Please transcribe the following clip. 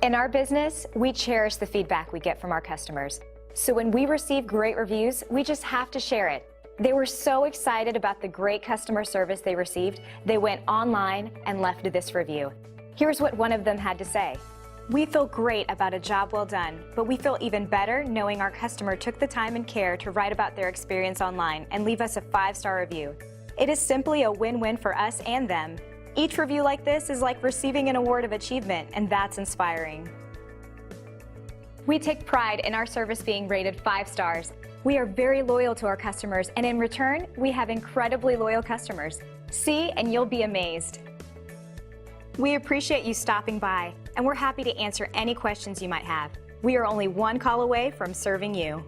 In our business, we cherish the feedback we get from our customers. So when we receive great reviews, we just have to share it. They were so excited about the great customer service they received, they went online and left this review. Here's what one of them had to say. "We feel great about a job well done, but we feel even better knowing our customer took the time and care to write about their experience online and leave us a 5-star review. It is simply a win-win for us and them. Each review like this is like receiving an award of achievement, and that's inspiring." We take pride in our service being rated 5 stars. We are very loyal to our customers, and in return, we have incredibly loyal customers. See, and you'll be amazed. We appreciate you stopping by, and we're happy to answer any questions you might have. We are only one call away from serving you.